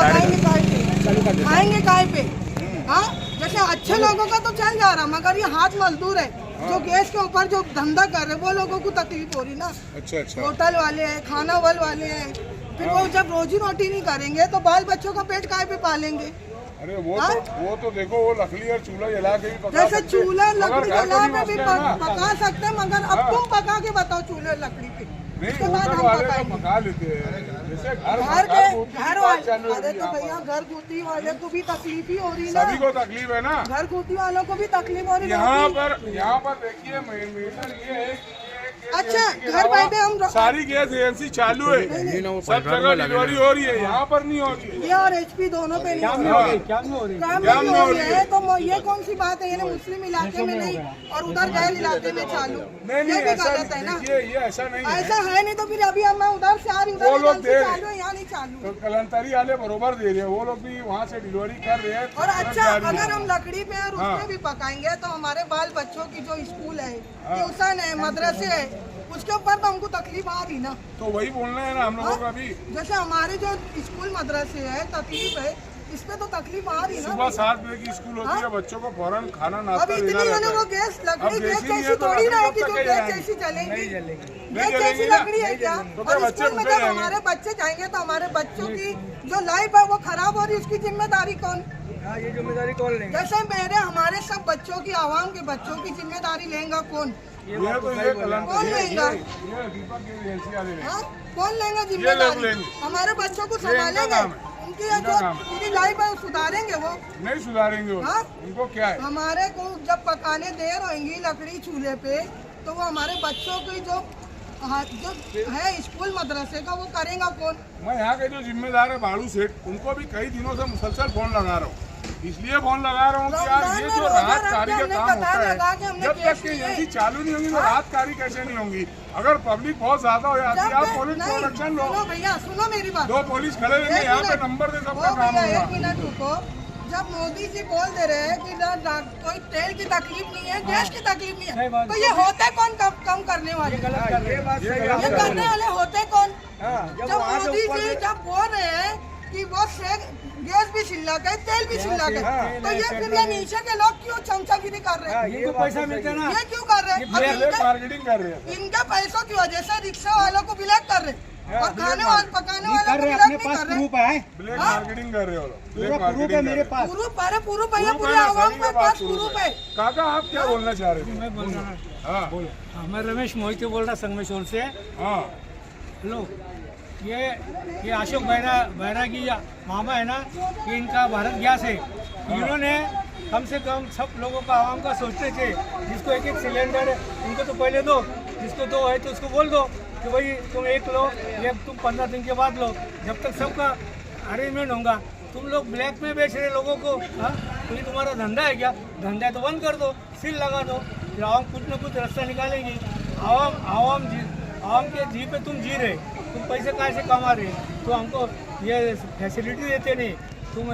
पकाएंगे काय पे, खाएंगे काय पे? हाँ, जैसे अच्छे लोगों का तो चल जा रहा, मगर ये हाथ मजदूर है जो गैस के ऊपर जो धंधा कर रहे, वो लोगों को तकलीफ हो रही ना। अच्छा होटल वाले हैं, खाना वाले हैं, फिर वो जब रोजी रोटी नहीं करेंगे तो बाल बच्चों का पेट काय पे पालेंगे? अरे वो तो देखो, वो लकड़ी और चूल्हा जला के भी पका जैसे सकते हैं। चूल्हा लकड़ी मगर घर जला तो पे भी नहीं बचते हैं ना। पका सकते हैं, मगर अब तुम पका के बताओ चूल्हे लकड़ी पे, नहीं, उसके बाद होटल हम वाले तो पकाएंगे। पका लेते हैं। जैसे घर घूटी की घर बात वाले, चालू अरे होगी तो यहाँ भैया पर। घर घूटी वाले को भी तकलीफ ही हो रही ना, सभी को तकलीफ है ना। घर घूटी वालों को भी तकलीफ हो रही है। यहाँ पर देखिए मेजर ये है कि अच्छा, घर बैठे हम सारी गैस एजेंसी चालू है, सब जगह डिलीवरी हो रही है, यहाँ पर नहीं हो रही है। ये और HP दोनों पे नहीं हो रही है, तो ये कौन सी बात है? ये मुस्लिम इलाके में नहीं और उधर गैर इलाके में चालू, नहीं, ये भी ऐसा गलत है ना। देखिए, ये ऐसा नहीं है। ऐसा है नहीं तो फिर अभी हम उधर से आ रही, वो लोग उधर दे रहे चालू है, यहाँ नहीं चालू। तो कलंतरी वाले बरोबर दे रहे हैं, वो लोग भी वहाँ से डिलीवरी कर रहे हैं। और अच्छा, अगर हम लकड़ी पे और उसमें भी पकाएंगे तो हमारे बाल बच्चों की जो स्कूल है, ट्यूशन है, मदरसे है, उसके ऊपर तो हमको तकलीफ आ रही ना। तो वही बोलना है ना हम लोगों का भी। जैसे हमारे जो स्कूल मदरसे है, तकलीफ है, इस पे तो तकलीफ आ रही ना। सुबह 7 बजे की स्कूल होती है, बच्चों को फौरन खाना अब नाश्ता इतनी देना है ना, रहता वो है। गैस लकड़ी अब गैस देसी नहीं जैसी है तो थोड़ी ना है कि लकड़ी जो कब तक गैस जलेंगी? जैसी चलेंगी। नहीं गैस जलेंगी जैसी ना। लकड़ी है क्या? तो और बच्चे स्कूल में भूखे जब रहेंगे। हमारे बच्चे जाएंगे तो हमारे बच्चों की जो लाइफ है वो खराब हो रही है, उसकी जिम्मेदारी कौन? ये जिम्मेदारी कौन लेंगे? जैसे मेरे हमारे सब बच्चों की, आवाम के बच्चों की जिम्मेदारी लेगा कौन? ये तो ये कौन लेगा? ये दीपक की एजेंसी वाले लेंगे। हाँ, कौन लेगा जिम्मेदारी? लेंगे। हमारे बच्चों को इनका संभालेंगे, काम है। उनकी इनका जो काम है। पूरी लाइफ है वो सुधारेंगे वो? नहीं सुधारेंगे वो। हाँ? उनको क्या है? हमारे को जब पकाने देर होंगी लकड़ी चूल्हे पे, तो वो हमारे बच्चों की जो है स्कूल मदरसे का, वो करेगा कौन? मैं यहाँ के जो जिम्मेदार है बाड़ू सेठ, उनको भी कई दिनों से मुसलसल फोन लगा रहा हूँ। इसलिए फोन लगा रहा हूँ कि यार ये जो राहतकारी का काम होता है, जब तक की एजेंसी चालू नहीं होगी तो राहतकारी कैसे नहीं होंगी? अगर पब्लिक बहुत ज्यादा हो जाती है, आप पुलिस प्रोटेक्शन लो। सुनो भैया, सुनो मेरी बात। 2 पुलिस खड़े रहेंगे यहाँ पे, नंबर से सबका काम होगा। एक मिनट रुको। जब मोदी जी बोल दे रहे हैं कि कोई तेल की तकलीफ नहीं है, गैस की तकलीफ नहीं है, तो ये होते कौन कम करने वाले? ये करने वाले होते कौन? जब मोदी जी जब बोल रहे हैं कि वो गैस भी शिल्लक है, तेल भी शिल्लक है, तो ये फिर ये नीचे के लोग क्यों चमचागिरी कर रहे हैं? इनको पैसा मिलता है ना, ये क्यों कर रहे हैं? ब्लैक मार्केटिंग कर रहे हैं। इनके पैसों की वजह से रिक्शा वालों को ब्लैक कर रहे हैं और खाने वाले पकाने वालों को ब्लैक नहीं कर रहे। प्रूफ है, ब्लैक मार्केटिंग कर रहे हो लोग। ब्लैक प्रूफ है मार्केटिंग मेरे पास। पूरा भैया, पूरे आवाम के पास प्रूफ है। काका आप क्या बोलना चाह रहे थे? मैं बोल रहा हूँ, हाँ मैं रमेश मोहिते बोल रहा संगमेश्वर से। हाँ लो, ये अशोक बैरा की मामा है ना, ये इनका भारत गैस है। इन्होंने कम से कम सब लोगों का, आवाम का सोचते थे, जिसको एक सिलेंडर है उनको तो पहले दो, जिसको 2 है तो उसको बोल दो कि भाई तुम 1 लो, ये तुम 15 दिन के बाद लो, जब तक सबका अरेंजमेंट होगा। तुम लोग ब्लैक में बेच रहे लोगों को। हाँ, तो ये तुम्हारा धंधा है क्या? धंधा है तो बंद कर दो, सील लगा दो, फिर आवाम कुछ ना कुछ रास्ता निकालेंगी। आवाम के जी पे तुम जी रहे, तुम पैसे कहाँ से कमा रहे? तो हमको ये फैसिलिटी देते नहीं, तुम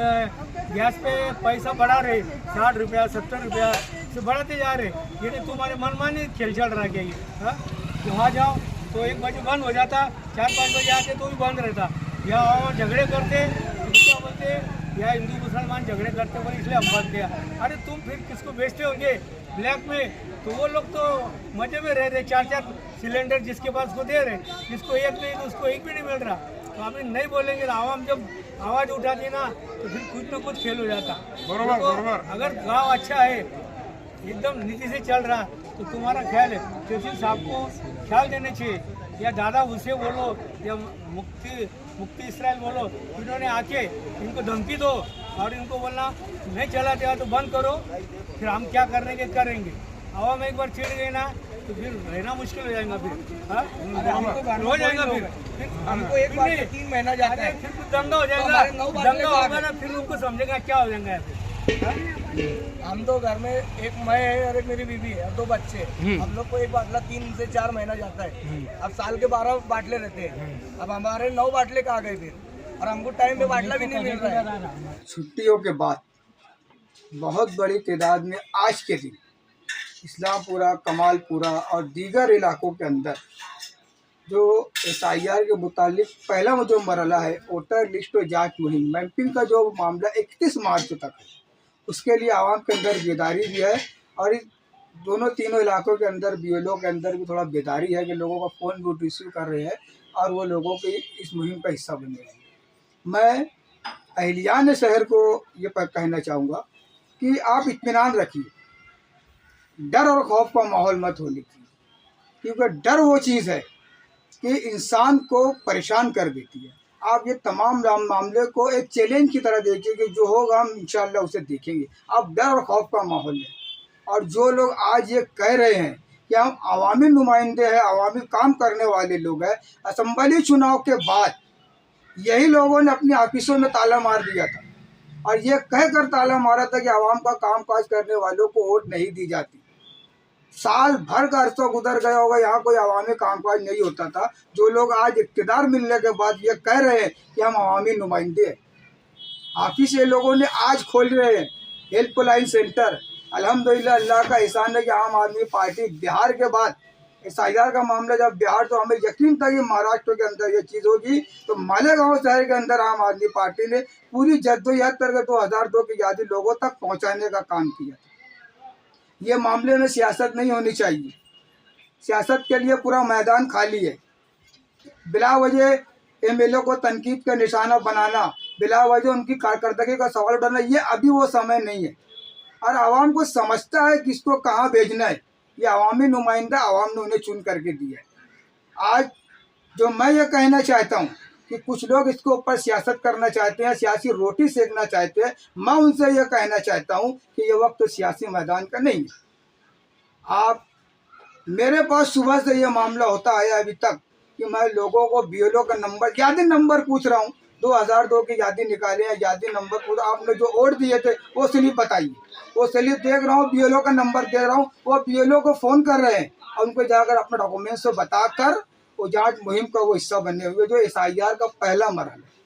गैस पे पैसा बढ़ा रहे, 60 रुपया 70 रुपया से बढ़ाते जा रहे। ये नहीं तुम्हारे मनमानी खेल चल रहा है। हाँ, वहाँ जाओ तो 1 बजे बंद हो जाता, 4-5 बजे आके तो भी बंद रहता। या झगड़े करते, क्या बोलते, या हिंदू मुसलमान झगड़े करते बोले इसलिए हम बंद किया। अरे तुम फिर किसको बेचते होंगे ब्लैक में? तो वो लोग तो मजे में रह रहे, 4-4 सिलेंडर जिसके पास को दे रहे, जिसको 1 नहीं तो उसको 1 भी नहीं मिल रहा। तो हम नहीं बोलेंगे, आवाम जब आवाज़ उठाती ना तो फिर कुछ ना कुछ खेल हो जाता। बरोबर। अगर गांव अच्छा है, एकदम नीति से चल रहा, तो तुम्हारा ख्याल है तहसील साहब को ख्याल देने चाहिए, या दादा उसे बोलो, या मुफ्ती इसराइल बोलो, इन्होंने आके इनको धमकी दो और इनको बोलना नहीं चलाते हो तो बंद करो, फिर हम क्या करने के करेंगे। आवाम एक बार चिढ़ गई ना तो फिर रहना मुश्किल हो जाएगा। फिर हो जाएगा, फिर हमको एक बार 3 महीना जाता है, फिर दंगा हो जाएगा। दंगा होगा ना, फिर उनको समझेगा क्या हो जाएगा। हम तो घर में एक मैं है और एक मेरी बीवी है और 2 बच्चे। हम लोग को एक बाटला 3 से 4 महीना जाता है। अब साल के 12 बाटले रहते हैं, अब हमारे 9 बाटले कहाँ गए फिर, और हमको टाइम पे बाटला भी नहीं मिल रहा है। छुट्टियों के बाद बहुत बड़ी तादाद में आज के दिन इस्लामपुरा, कमालपुरा और दीगर इलाकों के अंदर जो SIR के मुतालिक पहला जो मरहला है वोटर लिस्ट और जांच मुहिम मैपिंग का जो मामला 31 मार्च तक है, उसके लिए आवाम के अंदर बेदारी भी है और इस दोनों तीनों इलाकों के अंदर BLO के अंदर भी थोड़ा बेदारी है कि लोगों का फ़ोन भी रिसीव कर रहे हैं और वो लोगों के इस मुहिम का हिस्सा बने हैं। मैं अहलियान शहर को ये कहना चाहूँगा कि आप इत्मीनान रखिए, डर और खौफ का माहौल मत होने दीजिए, क्योंकि डर वो चीज़ है कि इंसान को परेशान कर देती है। आप ये तमाम मामले को एक चैलेंज की तरह देखिए कि जो होगा हम इंशाल्लाह उसे देखेंगे। अब डर और खौफ का माहौल है और जो लोग आज ये कह रहे हैं कि हम अवामी नुमाइंदे हैं, अवामी काम करने वाले लोग हैं, असम्बली चुनाव के बाद यही लोगों ने अपनी ऑफिसों में ताला मार दिया था और ये कहकर ताला मारा था कि आवाम का काम काज करने वालों को वोट नहीं दी जाती। साल भर का अरसा गुजर गया होगा, यहाँ कोई अवामी कामकाज नहीं होता था। जो लोग आज इक़्तिदार मिलने के बाद ये कह रहे हैं कि हम अवामी नुमाइंदे हैं, ऑफिस ये लोगों ने आज खोल रहे हैं, हेल्पलाइन सेंटर। अल्हम्दुलिल्लाह अल्लाह का एहसान है कि आम आदमी पार्टी बिहार के बाद SIR का मामला जब बिहार, तो हमें यकीन था कि महाराष्ट्र के अंदर ये चीज़ होगी, तो मालेगांव शहर के अंदर आम आदमी पार्टी ने पूरी जद्दोजहद करके 2002 की आज़ादी लोगों तक पहुँचाने का काम किया। ये मामले में सियासत नहीं होनी चाहिए, सियासत के लिए पूरा मैदान खाली है। बिला वजह MLA को तनकीद का निशाना बनाना, बिला वजह उनकी कारकर्दगी का सवाल उठाना, ये अभी वो समय नहीं है। और आवाम को समझता है किसको कहाँ भेजना है। ये अवामी नुमाइंदा आवाम ने उन्हें चुन करके दिया है। आज जो मैं ये कहना चाहता हूँ कि कुछ लोग इसके ऊपर सियासत करना चाहते हैं, सियासी रोटी सेकना चाहते हैं, मैं उनसे ये कहना चाहता हूँ कि ये वक्त तो सियासी मैदान का नहीं है। आप मेरे पास सुबह से ये मामला होता है अभी तक कि मैं लोगों को BLO का नंबर, यादी नंबर पूछ रहा हूँ, 2002 की यादी निकाले हैं, यादी नंबर पूछ, आपने जो वोट दिए थे वो स्लिप बताइए। वो स्लिप देख रहा हूँ, BLO का नंबर दे रहा हूँ, वो BLO को फ़ोन कर रहे हैं और उनको जाकर अपने डॉक्यूमेंट्स से बताकर वो जांच मुहिम का वो हिस्सा बने हुए, जो SIR का पहला मरहला है।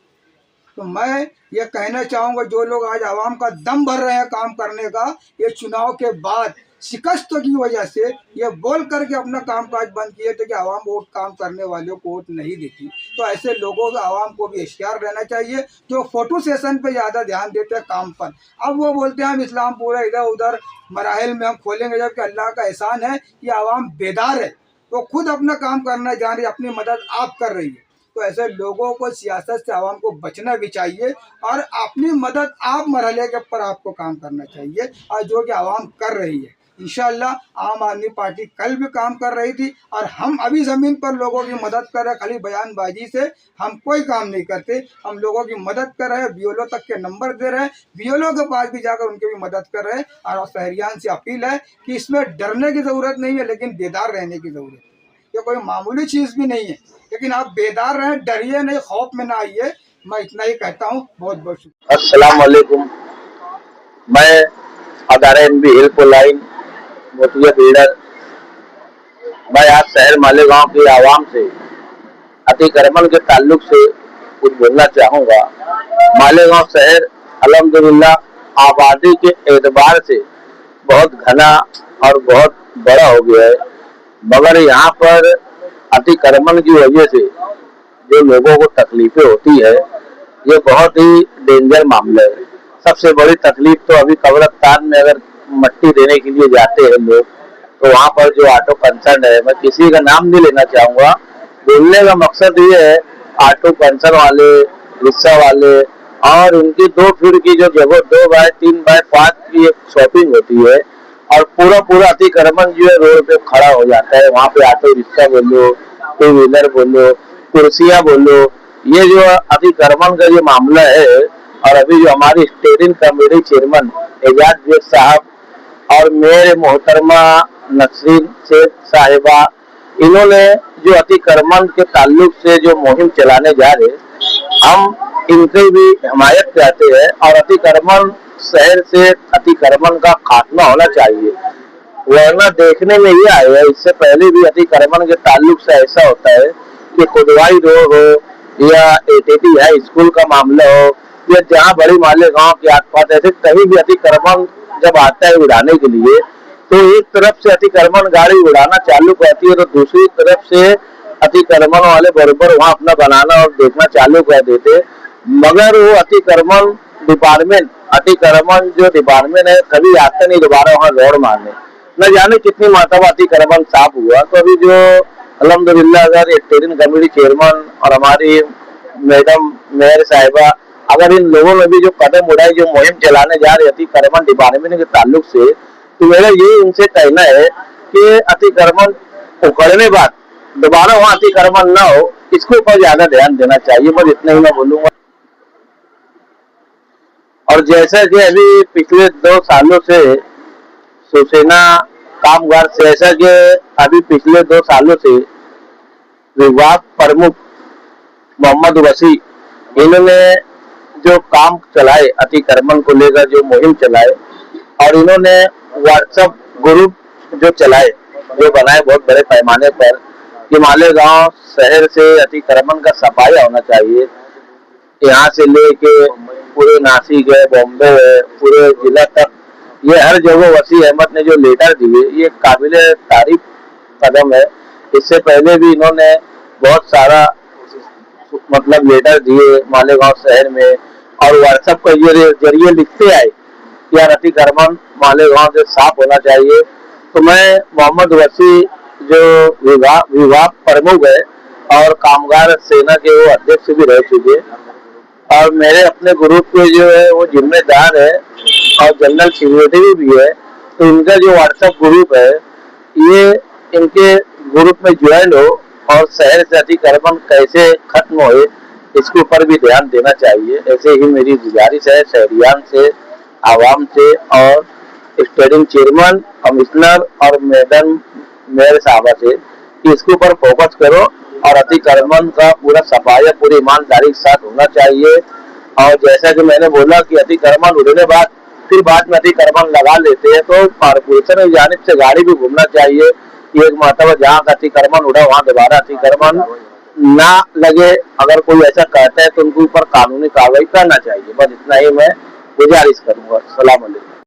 तो मैं ये कहना चाहूँगा, जो लोग आज आवाम का दम भर रहे हैं काम करने का, ये चुनाव के बाद शिकस्त की वजह से ये बोल करके अपना कामकाज बंद किए थे कि आवाम वोट काम करने वालों को वोट नहीं देती। तो ऐसे लोगों को, आवाम को भी होशियार रहना चाहिए जो फोटो सेशन पे ज़्यादा ध्यान देते हैं काम पर। अब वो बोलते हैं हम इस्लाम पूरा इधर उधर मराहिल में हम खोलेंगे, जबकि अल्लाह का एहसान है कि आवाम बेदार है, वो खुद अपना काम करना जान रही है, अपनी मदद आप कर रही है। तो ऐसे लोगों को सियासत से आवाम को बचना भी चाहिए और अपनी मदद आप मरहले के ऊपर आपको काम करना चाहिए, और जो कि आवाम कर रही है। इंशाअल्लाह आम आदमी पार्टी कल भी काम कर रही थी और हम अभी ज़मीन पर लोगों की मदद कर रहे हैं। खाली बयानबाजी से हम कोई काम नहीं करते, हम लोगों की मदद कर रहे हैं, BLO तक के नंबर दे रहे हैं, BLO के पास भी जाकर उनकी भी मदद कर रहे हैं। और शहरियान से अपील है कि इसमें डरने की ज़रूरत नहीं है, लेकिन बेदार रहने की ज़रूरत है। ये कोई मामूली चीज़ भी नहीं है, लेकिन आप बेदार रहें, डरिए नहीं, खौफ में ना आइए। मैं इतना ही कहता हूँ। बहुत बहुत शुक्रिया। अस्सलाम वालेकुम। मैं अदारा MB हेल्पलाइन मोतिया बिल्डर, मैं आज शहर मालेगांव के आवाम से अतिक्रमण के ताल्लुक से कुछ बोलना चाहूँगा। मालेगांव शहर अल्हम्दुलिल्लाह आबादी के एतबार से बहुत घना और बहुत बड़ा हो गया है, मगर यहाँ पर अतिक्रमण की वजह से जो लोगों को तकलीफें होती है, ये बहुत ही डेंजर मामला है। सबसे बड़ी तकलीफ तो अभी कब्रिस्तान में अगर मट्टी देने के लिए जाते हैं लोग, तो वहाँ पर जो ऑटो कंसर्न है, मैं किसी का नाम नहीं लेना चाहूँगा, बोलने का मकसद ये है, ऑटो कंसर्न वाले, रिक्शा वाले और उनकी 2 फीट की जो जगह 2 बाय 3 बाय 5 की एक शॉपिंग होती है और पूरा अतिक्रमण जो है रोड पे खड़ा हो जाता है। वहाँ पे ऑटो रिक्शा बोलो, 2 व्हीलर बोलो, कुर्सियाँ बोलो, ये जो अतिक्रमण का जो मामला है, और अभी जो हमारी steering committee chairman Ejaz Baig साहब और मेरे मोहतरमा नसरीन शेख साहिबा, इन्होंने जो अतिक्रमण के ताल्लुक से जो मुहिम चलाने जा रहे, हम इनकी भी हिमायत करते हैं। और अतिक्रमण शहर से अतिक्रमण का खात्मा होना चाहिए, वरना देखने में ये आया है, इससे पहले भी अतिक्रमण के ताल्लुक से ऐसा होता है कि खुदवाई रोड हो या ATT हाई स्कूल का मामला हो या जहाँ बड़ी मालेगांव के आसपास ऐसे कहीं भी अतिक्रमण जब आता है उड़ाने के लिए, तो एक तरफ से अतिक्रमण गाड़ी उड़ाना चालू करती है तो दूसरी तरफ से अतिक्रमण वाले बराबर वहाँ अपना बनाना और देखना चालू कर देते, मगर वो अतिक्रमण जो डिपार्टमेंट है कभी आता नहीं दोबारा वहाँ रोड मारने। न जाने कितनी मात्रा अतिक्रमण साफ हुआ। तो अभी जो अल्हम्दुलिल्लाह अगर स्टेयरिंग कमेटी चेयरमैन और हमारी मैडम मेयर साहिबा अगर इन लोगों ने भी जो कदम उठाए, जो मुहिम चलाने जा रहे अतिक्रमण डिपार्टमेंट के ताल्लुक से, तो मेरा ये इनसे कहना है कि अतिक्रमण उखड़ने बाद दोबारा वहाँ अतिक्रमण न हो, इसके ऊपर ज्यादा ध्यान देना चाहिए। बस इतना ही मैं बोलूंगा। और जैसा कि अभी पिछले 2 सालों से शिवसेना कामगार जैसा कि अभी पिछले 2 सालों से विभाग प्रमुख मोहम्मद वसी इन्होंने जो काम चलाए अतिक्रमण को लेकर, जो मुहिम चलाए, और इन्होंने व्हाट्सएप ग्रुप जो चलाए, जो बनाए बहुत बड़े पैमाने पर कि मालेगांव शहर से अतिक्रमण का सफाया होना चाहिए। यहाँ से लेके पूरे नासिक है, बॉम्बे है, पूरे जिला तक, ये हर जगह वसी अहमद ने जो लेटर दिए, ये काबिले तारीफ कदम है। इससे पहले भी इन्होंने बहुत सारा मतलब लेटर दिए मालेगांव शहर में, और व्हाट्सएप के जरिए लिखते आए कि यार अतिक्रमण मालेगांव से साफ होना चाहिए। तो मैं मोहम्मद वसी जो विभाग प्रमुख है और कामगार सेना के वो अध्यक्ष भी रह चुके, और मेरे अपने ग्रुप के जो है वो जिम्मेदार है और जनरल सेक्रेटरी भी है। तो इनका जो व्हाट्सएप ग्रुप है, ये इनके ग्रुप में ज्वाइन हो और शहर से अतिक्रमण कैसे खत्म हो, इसके ऊपर भी ध्यान देना चाहिए। ऐसे ही मेरी गुजारिश है शहरियान से, आवाम से, और स्टेयरिंग चेयरमैन, कमिश्नर और मैडम मेयर साहबा से कि इसके ऊपर फोकस करो और अतिक्रमण का पूरा सफाया पूरी ईमानदारी के साथ होना चाहिए। और जैसा कि मैंने बोला कि अतिक्रमण उड़ने बाद फिर बाद में अतिक्रमण लगा लेते हैं, तो कॉर्पोरेशन की जानिब से गाड़ी भी घूमना चाहिए कि एक मरतबा जहाँ का अतिक्रमण उड़ा वहाँ दोबारा अतिक्रमण ना लगे। अगर कोई ऐसा कहता है तो उनके ऊपर कानूनी कार्रवाई करना चाहिए। बस इतना ही मैं गुजारिश करूंगा। सलाम अलैकुम।